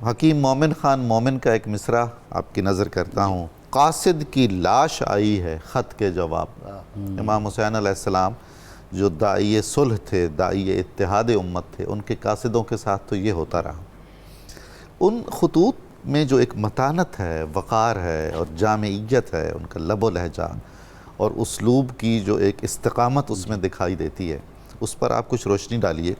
حکیم مومن خان مومن کا ایک مصرع آپ کی نظر کرتا ہوں. قاصد کی لاش آئی ہے خط کے جواب. امام حسین علیہ السلام جو داعی صلح تھے، داعی اتحاد امت تھے، ان کے قاصدوں کے ساتھ تو یہ ہوتا رہا. ان خطوط میں جو ایک متانت ہے، وقار ہے اور جامعیت ہے، ان کا لب و لہجہ اور اسلوب کی جو ایک استقامت اس میں دکھائی دیتی ہے، اس پر آپ کچھ روشنی ڈالیے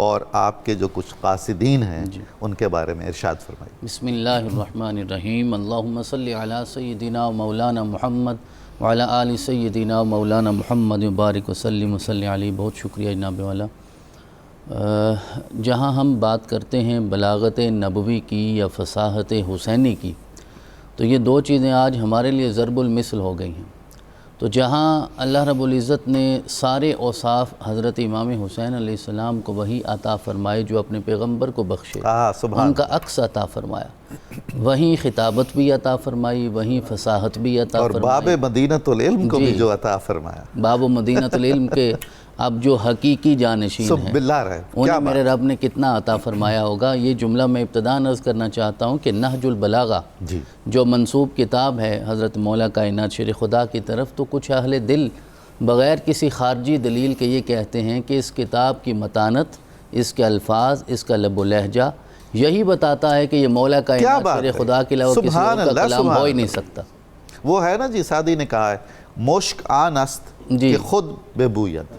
اور آپ کے جو کچھ قاصدین ہیں ان کے بارے میں ارشاد فرمائیے. بسم اللہ الرحمن الرحیم. اللہم صلی علی سیدنا و مولانا محمد وعلی آل سیدنا و مولانا محمد مبارک وسلم وصلی علیہ. بہت شکریہ جناب والا. جہاں ہم بات کرتے ہیں بلاغت نبوی کی یا فصاحت حسینی کی، تو یہ دو چیزیں آج ہمارے لیے ضرب المثل ہو گئی ہیں. تو جہاں اللہ رب العزت نے سارے اوصاف حضرت امام حسین علیہ السلام کو وہی عطا فرمائے جو اپنے پیغمبر کو بخشے، ان کا عکس عطا فرمایا، وہیں خطابت بھی عطا فرمائی، وہیں فصاحت بھی عطا فرمائی، اور باب مدینۃ العلم کو بھی جو عطا فرمایا. باب مدینۃ العلم کے اب جو حقیقی جانشین ہیں انہیں میرے رب نے کتنا عطا فرمایا ہوگا. یہ جملہ میں ابتداء عرض کرنا چاہتا ہوں کہ نہج البلاغہ جو منسوب کتاب ہے حضرت مولا کائنات شیر خدا کی طرف، تو کچھ اہل دل بغیر کسی خارجی دلیل کے یہ کہتے ہیں کہ اس کتاب کی متانت، اس کے الفاظ، اس کا لب و لہجہ یہی بتاتا ہے کہ یہ مولا کائنات شیر خدا کے علاوہ کسی اور کا کلام ہو ہی نہیں سکتا. وہ ہے نا جی، سعدی نے کہا ہے مشک آن است کہ خود بے بویت.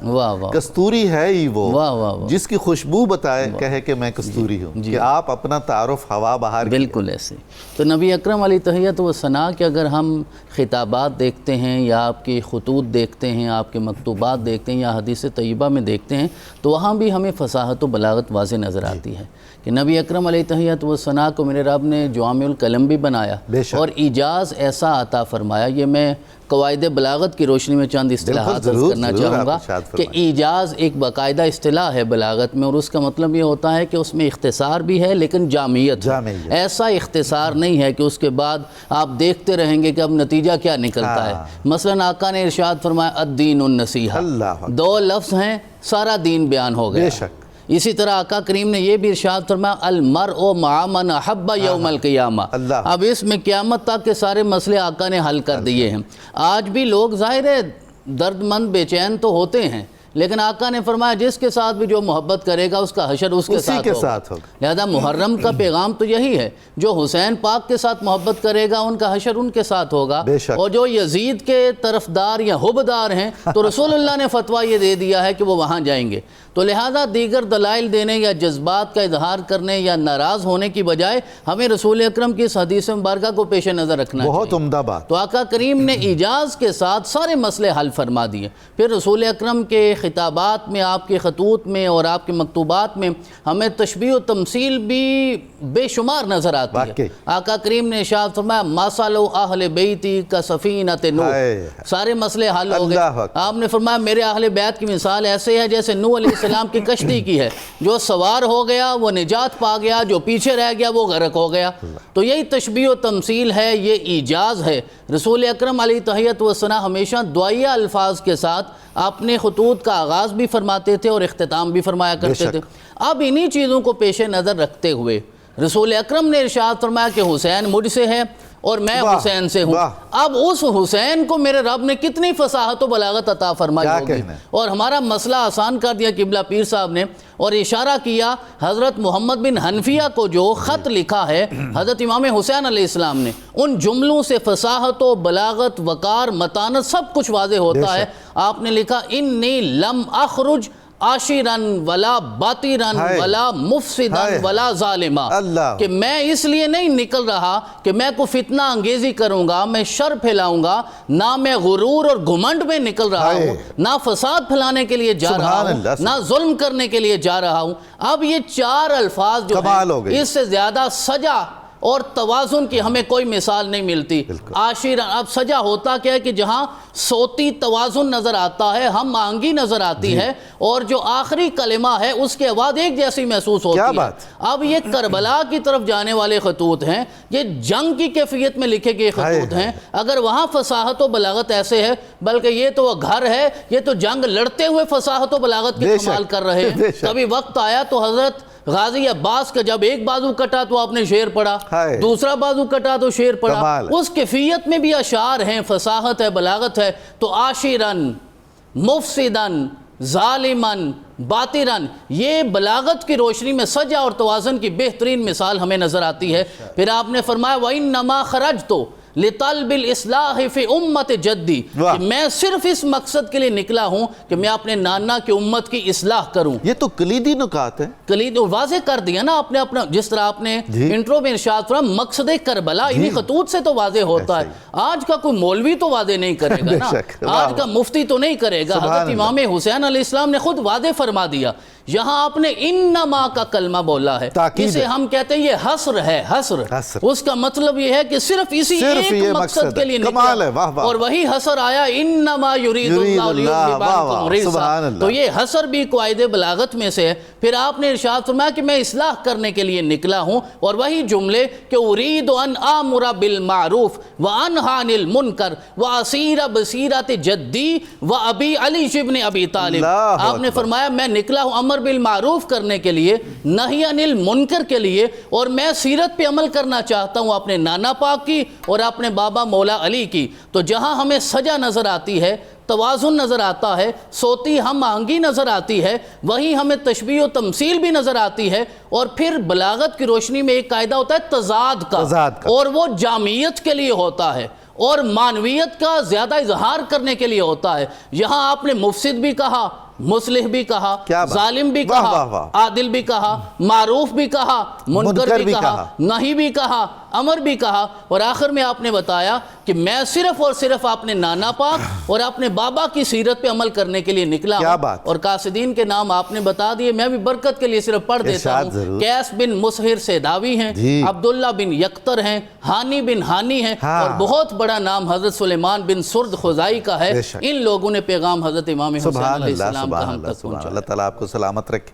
کستوری ہے ہی وہ جس کی خوشبو بتائے کہے کہ میں کستوری ہوں. کہ آپ اپنا تعارف ہوا بہار. بالکل ایسے. تو نبی اکرم علیہ تحیت و ثنا کے اگر ہم خطابات دیکھتے ہیں یا آپ کی خطوط دیکھتے ہیں، آپ کے مکتوبات دیکھتے ہیں یا حدیث طیبہ میں دیکھتے ہیں، تو وہاں بھی ہمیں فصاحت و بلاغت واضح نظر آتی ہے کہ نبی اکرم علیہ تحیت و ثنا کو میرے رب نے جوامع الکلم بھی بنایا اور اعجاز ایسا عطا فرمایا. یہ میں قواعد بلاغت کی روشنی میں چند اصطلاحات عرض کرنا چاہوں گا کہ اعجاز ایک باقاعدہ اصطلاح ہے بلاغت میں، اور اس کا مطلب یہ ہوتا ہے کہ اس میں اختصار بھی ہے لیکن جامعیت. ایسا اختصار نہیں ہے کہ اس کے بعد آپ دیکھتے رہیں گے کہ اب نتیجہ کیا نکلتا ہے. مثلا آقا نے ارشاد فرمایا الدین النصیحہ، دو لفظ ہیں سارا دین بیان ہو گیا. اسی طرح آقا کریم نے یہ بھی ارشاد فرمایا المرء مع من احب یوم القیامہ. اب اس میں قیامت تک کے سارے مسئلے آقا نے حل کر دیے ہیں. آج بھی لوگ ظاہر ہے درد مند بے چین تو ہوتے ہیں، لیکن آقا نے فرمایا جس کے ساتھ بھی جو محبت کرے گا اس کا حشر اس کے ساتھ ہوگا. لہذا محرم کا پیغام تو یہی ہے، جو حسین پاک کے ساتھ محبت کرے گا ان کا حشر ان کے ساتھ ہوگا. اور جو یزید کے طرفدار یا حبدار ہیں تو رسول اللہ نے فتویٰ یہ دے دیا ہے کہ وہ وہاں جائیں گے. تو لہذا دیگر دلائل دینے یا جذبات کا اظہار کرنے یا ناراض ہونے کی بجائے ہمیں رسول اکرم کی اس حدیث مبارکہ کو پیش نظر رکھنا چاہیے. بہت عمدہ بات. تو آقا کریم نے ایجاز کے ساتھ سارے مسئلے حل فرما دیے. پھر رسول اکرم کے خطابات میں، آپ کے خطوط میں اور آپ کے مکتوبات میں ہمیں تشبیہ و تمثیل بھی بے شمار نظر آتی ہے. آقا کریم نے ارشاد فرمایا مثل اہل بیتی کسفینۃ نوح، سارے مسئلے حل ہو گئے. آپ نے فرمایا میرے اہل بیت کی مثال ایسے ہے جیسے نوح علیہ السلام کی کشتی کی ہے، جو سوار ہو گیا وہ نجات پا گیا، جو پیچھے رہ گیا وہ غرق ہو گیا. تو یہی تشبیہ و تمثیل ہے، یہ ایجاز ہے. رسول اکرم علیہ تحیت و ثنا ہمیشہ دعائیہ الفاظ کے ساتھ اپنے خطوط کا آغاز بھی فرماتے تھے اور اختتام بھی فرمایا کرتے تھے. اب انہی چیزوں کو پیش نظر رکھتے ہوئے رسول اکرم نے ارشاد فرمایا کہ حسین مجھ سے ہے اور میں حسین سے ہوں. اب اس حسین کو میرے رب نے کتنی فصاحت و بلاغت عطا فرمائی ہوگی، اور ہمارا مسئلہ آسان کر دیا قبلہ پیر صاحب نے، اور اشارہ کیا حضرت محمد بن حنفیہ کو جو خط لکھا ہے حضرت امام حسین علیہ السلام نے، ان جملوں سے فصاحت و بلاغت، وقار، متانت سب کچھ واضح ہوتا ہے. آپ نے لکھا انی لم اخرج عاشرن ولا باطرن ولا مفسدن ولا ظالما، کہ میں اس لیے نہیں نکل رہا کہ میں کو فتنہ انگیزی کروں گا، میں شر پھیلاؤں گا، نہ میں غرور اور گھمنڈ میں نکل رہا ہوں، نہ فساد پھیلانے کے لیے جا رہا ہوں، نہ ظلم کرنے کے لیے جا رہا ہوں. اب یہ چار الفاظ جو ہیں اس سے زیادہ سجا اور توازن کی ہمیں کوئی مثال نہیں ملتی. عاشر، اب سجا ہوتا کیا ہے کہ جہاں صوتی توازن نظر آتا ہے، ہم آہنگی نظر آتی ہے، اور جو آخری کلمہ ہے اس کے آواز ایک جیسی محسوس ہوتی ہے. اب یہ کربلا کی طرف جانے والے خطوط ہیں، یہ جنگ کی کیفیت میں لکھے گئے خطوط ہیں. اگر وہاں فصاحت و بلاغت ایسے ہے، بلکہ یہ تو وہ گھر ہے، یہ تو جنگ لڑتے ہوئے فصاحت و بلاغت کی کمال کر رہے ہیں. کبھی وقت آیا تو حضرت غازی عباس کا جب ایک بازو کٹا تو آپ نے شعر پڑھا، ہائے، دوسرا بازو کٹا تو شعر پڑھا، کمال ہے۔ اس کیفیت میں بھی اشعار ہیں، فصاحت ہے، بلاغت ہے۔ تو عاشرن، مفسدن، ظالمن، باطرن، یہ بلاغت کی روشنی میں سجا اور توازن کی بہترین مثال ہمیں نظر آتی ہے۔ پھر آپ نے فرمایا وَإِنَّمَا خَرَجْتُ لِطَلْبِ الْإِصْلَاحِ فِي أُمَّةِ جَدِّي، کہ میں صرف اس مقصد کے لیے نکلا ہوں کہ میں اپنے نانا کی امت کی اصلاح کروں۔ یہ تو کلیدی نکات ہیں۔ کلید واضح کر دیا نا آپ نے اپنا، جس طرح آپ نے انٹرو میں ارشاد فرمایا مقصد کربلا انہی خطوط سے تو واضح ہوتا ہے۔ آج کا کوئی مولوی تو واضح نہیں کرے گا نا، آج کا مفتی تو نہیں کرے گا۔ حضرت امام حسین علیہ السلام نے خود واضح فرما دیا۔ یہاں آپ نے انما کا کلمہ بولا ہے، اسے ہم کہتے ہیں یہ حصر ہے، حصر۔ اس کا مطلب یہ ہے کہ صرف اسی ایک مقصد کے لیے نکلا، اور وہی حصر آیا انما یرید اللہ لیذہب عنکم الرجس۔ تو یہ حصر بھی قواعد بلاغت میں سے ہے۔ پھر آپ نے ارشاد فرمایا کہ میں اصلاح کرنے کے لیے نکلا ہوں، اور وہی جملے کہ ارید ان آمر بالمعروف وانہی عن المنکر واسیر بصیرت جدی وابی علی ابن ابی طالب۔ آپ نے فرمایا میں نکلا ہوں امر بالمعروف کرنے کے لیے، نہی عن المنکر کے لیے، اور میں سیرت پہ عمل کرنا چاہتا ہوں اپنے نانا پاک کی اور اپنے بابا مولا علی کی۔ تو جہاں ہمیں سجا نظر آتی ہے، توازن نظر آتا ہے، صوتی ہم آہنگی نظر آتی ہے، وہیں ہمیں تشبیہ و تمثیل بھی نظر آتی ہے، اور پھر بلاغت کی روشنی میں ایک قاعدہ ہوتا ہے تضاد کا، اور وہ جامعیت کے لیے ہوتا ہے اور معنویت کا زیادہ اظہار کرنے کے لیے ہوتا ہے۔ یہاں آپ نے مفسد بھی کہا، مصلح بھی کہا، ظالم بھی کہا، عادل بھی کہا، معروف بھی کہا، منکر بھی کہا، نہی بھی کہا، امر بھی کہا، اور آخر میں آپ نے بتایا کہ میں صرف اور صرف اپنے نانا پاک اور اپنے بابا کی سیرت پہ عمل کرنے کے لیے نکلا ہوں۔ اور قاصدین کے نام آپ نے بتا دیے، میں بھی برکت کے لیے صرف پڑھ دیتا ہوں۔ قیس بن مسہر سیداوی ہیں، عبداللہ بن یقتر ہیں، ہانی بن ہانی ہیں، اور بہت بڑا نام حضرت سلیمان بن سرد خزائی کا ہے۔ ان لوگوں نے پیغام حضرت امام حسین علیہ السلام کا ہم تک پہنچایا۔ اللہ تعالیٰ آپ کو سلامت رکھے۔